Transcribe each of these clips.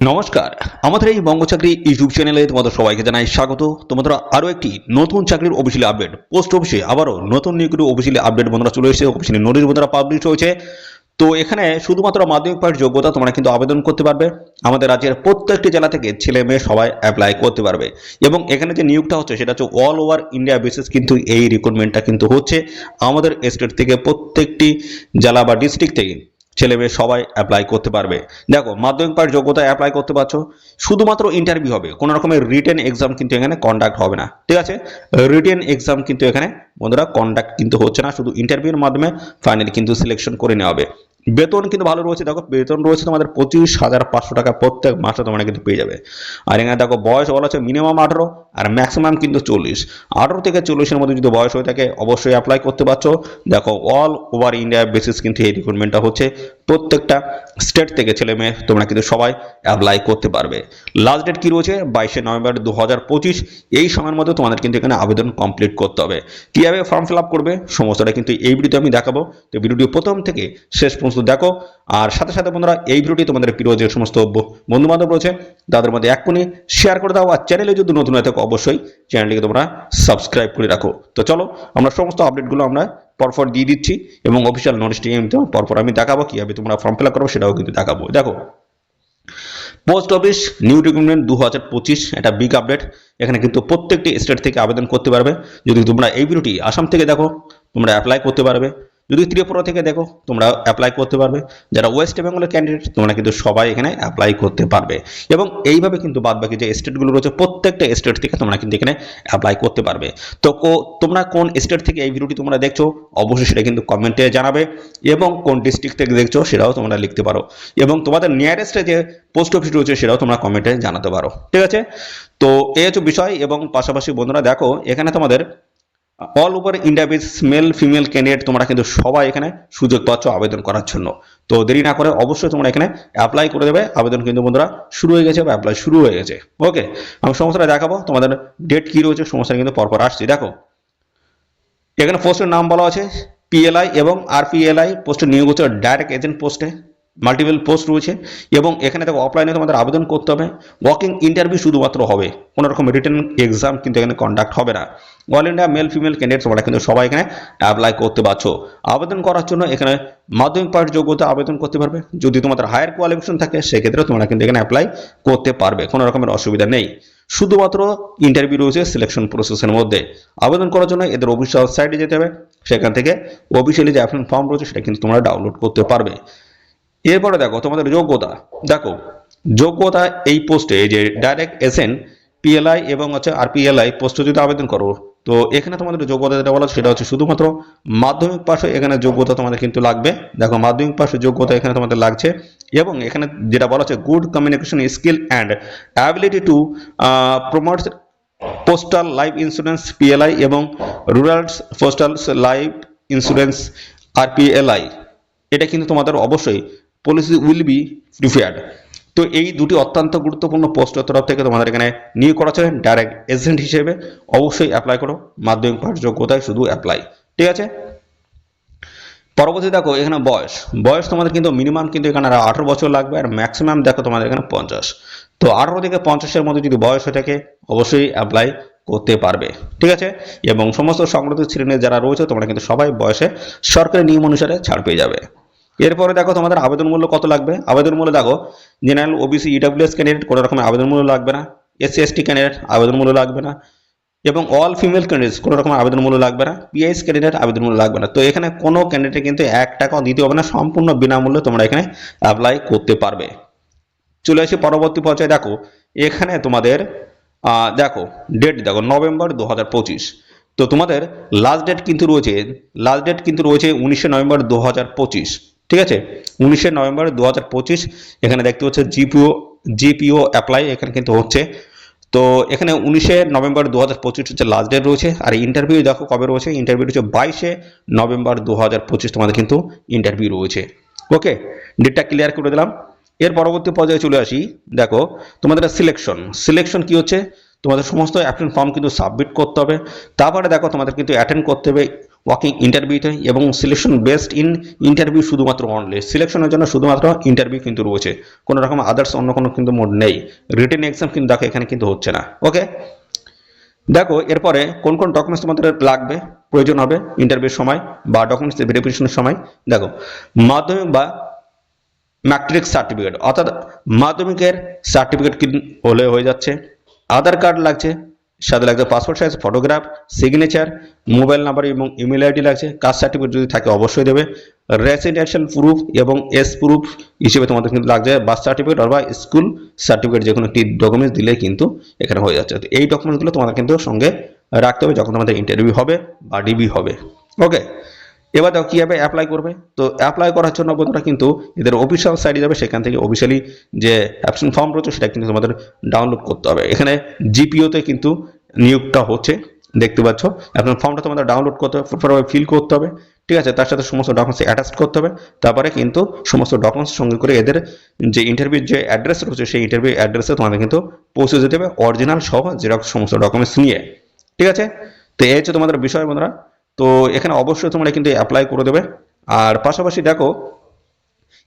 নমস্কার, আমাদের এই বঙ্গচাকরি ইউটিউব চ্যানেলে তোমাদের সবাইকে জানাই স্বাগত। তোমাদের আরো একটি নতুন চাকরির অফিসিয়ালি আপডেট, পোস্ট অফিসে আবারও নতুন নিয়োগের অফিসিয়ালি আপডেট বন্ধুরা চলে এসেছে, অফিসিয়ালি নোটিশ বন্ধুরা পাবলিশ হয়েছে। তো এখানে শুধুমাত্র মাধ্যমিক পাশের যোগ্যতা তোমরা কিন্তু আবেদন করতে পারবে। আমাদের রাজ্যের প্রত্যেকটি জেলা থেকে ছেলে মেয়ে সবাই অ্যাপ্লাই করতে পারবে এবং এখানে যে নিয়োগটা হচ্ছে সেটা হচ্ছে অল ওভার ইন্ডিয়া বেসিস, কিন্তু এই রিক্রুটমেন্টটা কিন্তু হচ্ছে আমাদের স্টেট থেকে প্রত্যেকটি জেলা বা ডিস্ট্রিক্ট থেকে ছেলে মেয়ে সবাই অ্যাপ্লাই করতে পারবে। দেখো, মাধ্যমিক পাশ যোগ্যতা অ্যাপ্লাই করতে পারছো, শুধুমাত্র ইন্টারভিউ হবে, কোনো রকমের রিটেন এক্সাম কিন্তু এখানে কন্ডাক্ট হবে না। ঠিক আছে, রিটেন এক্সাম কিন্তু এখানে বন্ধুরা কন্ডাক্ট কিন্তু হচ্ছে না, শুধু ইন্টারভিউর মাধ্যমে ফাইনালি কিন্তু সিলেকশন করে নেওয়া হবে। বেতন কিন্তু ভালো রয়েছে, দেখো বেতন রয়েছে তোমাদের 25,500 টাকা প্রত্যেক মাসে তোমরা কিন্তু পেয়ে যাবে। আর এখানে দেখো বয়স বলা হচ্ছে মিনিমাম 18 আর ম্যাক্সিমাম কিন্তু 40। 18 থেকে 40-এর মধ্যে যদি বয়স হয়ে থাকে অবশ্যই অ্যাপ্লাই করতে পারছো। দেখো, অল ওভার ইন্ডিয়া বেসিস কিন্তু এই রিক্রুটমেন্টটা হচ্ছে, প্রত্যেকটা স্টেট থেকে ছেলে মেয়ে তোমরা কিন্তু সবাই অ্যাপ্লাই করতে পারবে। লাস্ট ডেট কি রয়েছে 22শে নভেম্বর 2025। এই সময়ের মধ্যে তোমাদের কিন্তু এখানে আবেদন কমপ্লিট করতে হবে। কিভাবে ফর্ম ফিল আপ করবে সমস্তটা কিন্তু এই ভিডিওতে আমি দেখাবো। তো ভিডিওটি প্রথম থেকে শেষ পর্যন্ত দেখো। আর সাথে সাথে বন্ধুরা এই ভিডিওটি তোমাদের প্রিয় যে সমস্ত বন্ধু বান্ধব রয়েছে তাদের মধ্যে এক্ষুনি শেয়ার করে দাও। আর চ্যানেলে যদি নতুন হয়ে থাকো অবশ্যই চ্যানেলটিকে তোমরা সাবস্ক্রাইব করে রাখো। তো চলো আমরা সমস্ত আপডেটগুলো আমরা পরপর দিয়ে দিচ্ছি এবং অফিসিয়াল নোটিশটি পরপর আমি দেখাবো, কিভাবে তোমরা ফর্ম ফিল আপ করবো সেটাও কিন্তু দেখাবো। দেখো, পোস্ট অফিস নিউ রিক্রুটমেন্ট 2025, এটা বিগ আপডেট। এখানে কিন্তু প্রত্যেকটি স্টেট থেকে আবেদন করতে পারবে। যদি তোমরা এই ভিডিওটি আসাম থেকে দেখো তোমরা অ্যাপ্লাই করতে পারবে, যদি ত্রিপুরা থেকে দেখো তোমরা অ্যাপ্লাই করতে পারবে, যারা ওয়েস্ট বেঙ্গলের ক্যান্ডিডেট তোমরা কিন্তু সবাই এখানে অ্যাপ্লাই করতে পারবে। এবং এইভাবে কিন্তু বাদবাকি যে স্টেটগুলো রয়েছে প্রত্যেকটা স্টেট থেকে তোমরা কিন্তু এখানে অ্যাপ্লাই করতে পারবে। তো তোমরা কোন স্টেট থেকে এই ভিডিওটি তোমরা দেখছো অবশ্যই সেটা কিন্তু কমেন্টে জানাবে, এবং কোন ডিস্ট্রিক্ট থেকে দেখছো সেটাও তোমরা লিখতে পারো, এবং তোমাদের নিয়ারেস্টে যে পোস্ট অফিস রয়েছে সেটাও তোমরা কমেন্টে জানাতে পারো। ঠিক আছে, তো এই হচ্ছে বিষয়। এবং পাশাপাশি বন্ধুরা দেখো, এখানে তোমাদের all over India basis male female candidate তোমরা কিন্তু সবাই এখানে সুযোগ পাচ্ছ আবেদন করার জন্য। তো দেরি না করে অবশ্যই তোমরা এখানে অ্যাপ্লাই করে দেবে। আবেদন কিন্তু বন্ধুরা শুরু হয়ে গেছে বা অ্যাপ্লাই শুরু হয়ে গেছে। ওকে, আমি সমস্যাটা দেখাবো, তোমাদের ডেট কি রয়েছে সমস্যা কিন্তু পরপর আসছি। দেখো, এখানে পোস্টের নাম বলা আছে পিএলআই এবং আরপিএলআই পোস্টে নিয়োগ হচ্ছে ডাইরেক্ট এজেন্ট পোস্টে, মাল্টিপল পোস্ট রয়েছে। এবং এখানে দেখো অফলাইনে তোমাদের আবেদন করতে হবে, ওয়াকিং ইন্টারভিউ শুধুমাত্র হবে, কোনো রকম রিটেন এক্সাম কিন্তু এখানে কন্ডাক্ট হবে না। All India male female candidate তোমরা কিন্তু সবাই এখানে অ্যাপ্লাই করতে পারছো। আবেদন করার জন্য এখানে মাধ্যমিক পাশ যোগ্যতা আবেদন করতে পারবে, যদি তোমাদের হায়ার কোয়ালিফিকেশন থাকে সেক্ষেত্রে তোমরা কিন্তু এখানে অ্যাপ্লাই করতে পারবে, কোনো রকমের অসুবিধা নেই। শুধুমাত্র ইন্টারভিউ রয়েছে সিলেকশন প্রসেসের মধ্যে। আবেদন করার জন্য এদের অফিসিয়াল সাইটে যেতে হবে, সেখান থেকে অফিসিয়ালি যে অ্যাপ্লিকেশন ফর্ম রয়েছে সেটা কিন্তু তোমরা ডাউনলোড করতে পারবে। এরপরে দেখো তোমাদের যোগ্যতা। দেখো, যোগ্যতা এই পোস্টে যে ডাইরেক্ট এসএন পিএলআই এবং হচ্ছে আরপিএলআই পোস্টে যদি আবেদন করো, তো এখানে তোমাদের যোগ্যতা যেটা বলা সেটা হচ্ছে শুধুমাত্র মাধ্যমিক পাশে এখানে যোগ্যতা তোমাদের কিন্তু লাগবে। দেখো, মাধ্যমিক পাশে যোগ্যতা এখানে তোমাদের লাগছে। এবং এখানে যেটা বলা হচ্ছে good communication skill and ability to promote postal life insurance PLI এবং rural postal life insurance RPLI, এটা কিন্তু তোমাদের অবশ্যই পলিসি উইল বি প্রিপেয়ার্ড। তো এই দুটি অত্যন্ত গুরুত্বপূর্ণ পোস্টের তরফ থেকে তোমাদের এখানে নিয়োগ করা হচ্ছে ডাইরেক্ট এজেন্ট হিসেবে। অবশ্যই অ্যাপ্লাই করো, মাধ্যমিক পাশ যোগ্যতায় শুধু অ্যাপ্লাই। ঠিক আছে, পরবর্তী দেখো এখানে বয়স। বয়স তোমাদের কিন্তু মিনিমাম কিন্তু এখানে 18 বছর লাগবে, আর ম্যাক্সিমাম দেখো তোমাদের এখানে 50। তো 18 থেকে 50-এর মধ্যে যদি বয়স হয়ে থাকে অবশ্যই অ্যাপ্লাই করতে পারবে। ঠিক আছে, এবং সমস্ত সংরক্ষিত শ্রেণীর যারা রয়েছে তোমরা কিন্তু সবাই বয়সে সরকারি নিয়ম অনুসারে ছাড় পেয়ে যাবে। এরপরে দেখো তোমাদের আবেদন মূল্য কত লাগবে। আবেদন মূল্য দেখো, জেনারেল ওবিসি ইডব্লিউএস ক্যান্ডিডেট কোনো রকমের আবেদন মূল্য লাগবে না, এসসি এসটি ক্যান্ডিডেট আবেদন মূল্য লাগবে না, এবং অল ফিমেল ক্যান্ডিডেটস কোনো রকম আবেদন মূল্য লাগবে না, পিএইচ ক্যান্ডিডেট আবেদন মূল্য লাগবে না। তো এখানে কোনো ক্যান্ডিডেট কিন্তু 1 টাকাও দিতে হবে না, সম্পূর্ণ বিনামূল্যে তোমরা এখানে অ্যাপ্লাই করতে পারবে। চলে আসি পরবর্তী পর্যায়ে। দেখো, এখানে তোমাদের দেখো ডেট দেখো নভেম্বর 2025। তো তোমাদের লাস্ট ডেট কিন্তু রয়েছে 19শে নভেম্বর 2025। ঠিক আছে, 19শে নভেম্বর 2025 এখানে দেখতে হচ্ছে জিপিও অ্যাপ্লাই এখানে কিন্তু হচ্ছে। তো এখানে 19শে নভেম্বর 2025 হচ্ছে লাস্ট ডেট রয়েছে। আর ইন্টারভিউ দেখো কবে রয়েছে, ইন্টারভিউ হচ্ছে 22শে নভেম্বর 2025 তোমাদের কিন্তু ইন্টারভিউ রয়েছে। ওকে, ডেটটা ক্লিয়ার করে দিলাম। এর পরবর্তী পর্যায়ে চলে আসি। দেখো তোমাদের সিলেকশন কি হচ্ছে, তোমাদের সমস্ত অ্যাপ্লিকেশন ফর্ম কিন্তু সাবমিট করতে হবে। তারপরে দেখো তোমাদের কিন্তু অ্যাটেন্ড করতে হবে ওয়াকিং ইন্টারভিউতে এবং সিলেকশন বেসড ইন ইন্টারভিউ শুধুমাত্র অনলি, সিলেকশনের জন্য শুধুমাত্র ইন্টারভিউ কিন্তু রয়েছে, কোনো রকম আদার্স অন্য কোনো কিন্তু মোড নেই। রিটেন এক্সাম কিন্তু দেখো এখানে কিন্তু হচ্ছে না। ওকে, দেখো এরপরে কোন কোন ডকুমেন্টস তোমাদের লাগবে, প্রয়োজন হবে ইন্টারভিউর সময় বা ডকুমেন্টস ভেরিফিকেশনের সময়। দেখো মাধ্যমিক বা ম্যাট্রিক সার্টিফিকেট, অর্থাৎ মাধ্যমিকের সার্টিফিকেট হলে হয়ে যাচ্ছে, আধার কার্ড লাগছে, সাথে লাগছে passport size photograph, signature, mobile number এবং ইমেল আইডি লাগছে, কাস্ট সার্টিফিকেট যদি থাকে অবশ্যই দেবে, রেসিডেন্সিয়াল প্রুফ এবং এস প্রুফ হিসেবে তোমাদের কিন্তু লাগছে বার্থ সার্টিফিকেট অথবা স্কুল সার্টিফিকেট, যে কোনো একটি ডকুমেন্টস দিলে কিন্তু এখানে হয়ে যাচ্ছে। তো এই ডকুমেন্টসগুলো তোমাদের কিন্তু সঙ্গে রাখতে হবে যখন তোমাদের ইন্টারভিউ হবে বা ডিবি হবে। ওকে, এবার দেখো কীভাবে অ্যাপ্লাই করবে। তো অ্যাপ্লাই করার জন্য বন্ধুরা কিন্তু এদের অফিসিয়াল সাইটে যাবে, সেখান থেকে অফিসিয়ালি যে অ্যাপ্লিকেশন ফর্ম রয়েছে সেটা কিন্তু তোমাদের ডাউনলোড করতে হবে। এখানে জিপিওতে কিন্তু নিয়োগটা হচ্ছে, দেখতে পাচ্ছ। অ্যাপ্লিকেশন ফর্মটা তোমাদের ডাউনলোড করতে হবে, প্রপারভাবে ফিল করতে হবে, ঠিক আছে। তার সাথে সমস্ত ডকুমেন্টস অ্যাটাচ করতে হবে, তারপরে কিন্তু সমস্ত ডকুমেন্টস সঙ্গে করে এদের যে ইন্টারভিউর যে অ্যাড্রেস রয়েছে সেই ইন্টারভিউ অ্যাড্রেসে তোমাদের কিন্তু পৌঁছে যেতে হবে, অরিজিনাল সহ জেরক্স সমস্ত ডকুমেন্টস নিয়ে, ঠিক আছে। তো এই হচ্ছে তোমাদের বিষয় বন্ধুরা। তো এখানে অবশ্যই তোমরা কিন্তু অ্যাপ্লাই করে দেবে। আর পাশাপাশি দেখো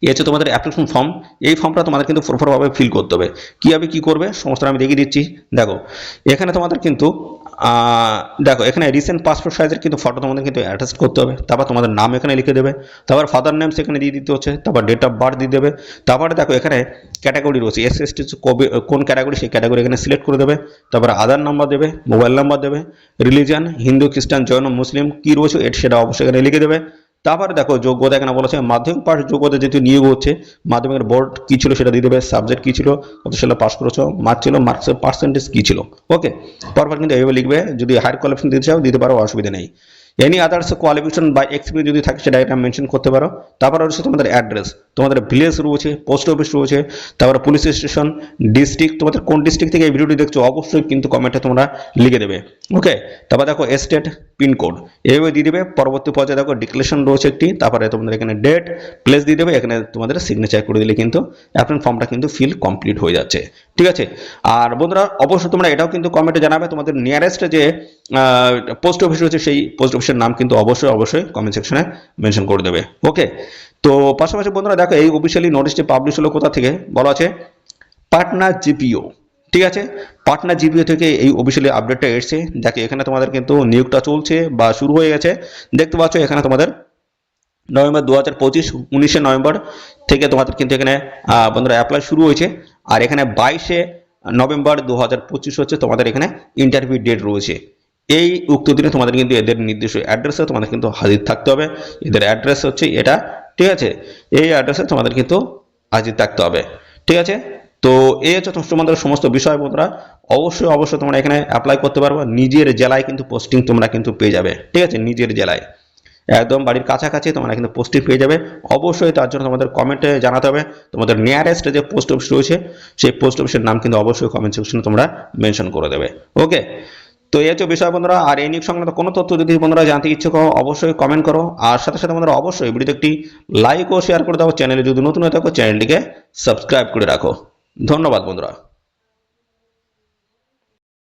এই হচ্ছে তোমাদের অ্যাপ্লিকেশন ফর্ম, এই ফর্মটা তোমাদের কিন্তু প্রপারভাবে ফিল করতে হবে। কীভাবে কী করবে সমস্ত আমি দেখিয়ে দিচ্ছি। দেখো এখানে তোমাদের কিন্তু দেখো এখানে রিসেন্ট পাসপোর্ট সাইজের কিন্তু ফটো তোমাদের কিন্তু অ্যাটাচ করতে হবে, তারপর তোমাদের নাম এখানে লিখে দেবে, তারপর ফাদার নেম সেখানে দিয়ে দিতে হচ্ছে, তারপর ডেট অফ বার্থ দিয়ে দেবে, তারপরে দেখো এখানে ক্যাটাগরি রয়েছে এসএসটি কবে কোন ক্যাটাগরি সেই ক্যাটাগরি এখানে সিলেক্ট করে দেবে, তারপরে আধার নাম্বার দেবে, মোবাইল নাম্বার দেবে, রিলিজিয়ান হিন্দু খ্রিস্টান জৈন মুসলিম কী রয়েছে সেটা অবশ্যই এখানে লিখে দেবে। তারপরে দেখো যোগ্যতা এখানে বলা আছে মাধ্যমিক পাস যোগ্যতা যেহেতু নিয়োগ হচ্ছে, মাধ্যমিকের বোর্ড কী ছিল সেটা দিয়ে দেবে, সাবজেক্ট কী ছিল, কত সালে পাস করেছো, মার্ক ছিল, মার্কসের পার্সেন্টেজ কী ছিল। ওকে, পরপর কিন্তু এইভাবে লিখবে। যদি হায়ার কোয়ালিফিকেশন দিতে চাও দিতে পারো, অসুবিধা নেই। এনি আদার্স কোয়ালিফিকেশন বা এক্সপিরিয়েন্স যদি থাকে সেটা এটা মেনশন করতে পারো। তারপর রয়েছে তোমাদের অ্যাড্রেস, তোমাদের ভিলেজ রয়েছে, পোস্ট অফিস রয়েছে, তারপরে পুলিশ স্টেশন, ডিস্ট্রিক্ট, তোমাদের কোন ডিস্ট্রিক্ট থেকে এই ভিডিওটি দেখছো অবশ্যই কিন্তু কমেন্টে তোমরা লিখে দেবে। ওকে, তারপর দেখো স্টেট পিনকোড এইভাবে দিয়ে দেবে। পরবর্তী পর্যায়ে দেখো ডিক্লারেশন রয়েছে একটি, তারপরে তোমাদের এখানে ডেট প্লেস দিয়ে দেবে, এখানে তোমাদের সিগনেচার করে দিলে কিন্তু অ্যাপ্লিকেশন ফর্মটা কিন্তু ফিল কমপ্লিট হয়ে যাচ্ছে, ঠিক আছে। আর বন্ধুরা অবশ্যই তোমরা এটাও কিন্তু কমেন্টে জানাবে তোমাদের নিয়ারেস্ট যে পোস্ট অফিস রয়েছে সেই পোস্ট অফিসের নাম কিন্তু অবশ্যই কমেন্ট সেকশনে মেনশন করে দেবে। ওকে, তো পাশাপাশি বন্ধুরা দেখো এই অফিসিয়ালি নোটিশটি পাবলিশ হলো কোথা থেকে, বলা আছে পাটনা জিপিও, ঠিক আছে। পাটনা জিপিও থেকে এই অফিসিয়ালি আপডেটটা এসেছে। দেখো এখানে তোমাদের কিন্তু নিয়োগটা চলছে বা শুরু হয়ে গেছে, দেখতে পাচ্ছ এখানে তোমাদের নভেম্বর 2025 19শে নভেম্বর থেকে তোমাদের কিন্তু এখানে বন্ধুরা অ্যাপ্লাই শুরু হয়েছে। আর এখানে 22শে নভেম্বর 2025 হচ্ছে তোমাদের এখানে ইন্টারভিউ ডেট রয়েছে। এই উক্ত দিনে তোমাদের কিন্তু এদের নির্দিষ্ট অ্যাড্রেসে তোমাদের কিন্তু হাজির থাকতে হবে। এদের অ্যাড্রেস হচ্ছে এটা, ঠিক আছে। এই অ্যাড্রেসে তোমাদের কিন্তু হাজির থাকতে হবে, ঠিক আছে। তো এই হচ্ছে তোমাদের সমস্ত বিষয় বন্ধুরা। অবশ্যই তোমরা এখানে অ্যাপ্লাই করতে পারবে, নিজের জেলায় কিন্তু পোস্টিং তোমরা কিন্তু পেয়ে যাবে, ঠিক আছে। নিজের জেলায় একদম বাড়ির কাছাকাছি তোমরা কিন্তু পোস্টিং পেয়ে যাবে। অবশ্যই তার জন্য তোমাদের কমেন্টে জানাতে হবে তোমাদের নিয়ারেস্ট যে পোস্ট অফিস রয়েছে সেই পোস্ট অফিসের নাম কিন্তু অবশ্যই কমেন্ট সেকশনে তোমরা মেনশন করে দেবে। ওকে, তো এই হচ্ছে বিষয় বন্ধুরা। আর এই নিয়োগ সংক্রান্ত কোনো তথ্য যদি বন্ধুরা জানতে ইচ্ছুক হও অবশ্যই কমেন্ট করো। আর সাথে সাথে বন্ধুরা অবশ্যই ভিডিওতে একটি লাইক ও শেয়ার করে দাও। চ্যানেলে যদি নতুন হয়ে থাকো চ্যানেলটিকে সাবস্ক্রাইব করে রাখো। ধন্যবাদ বন্ধুরা।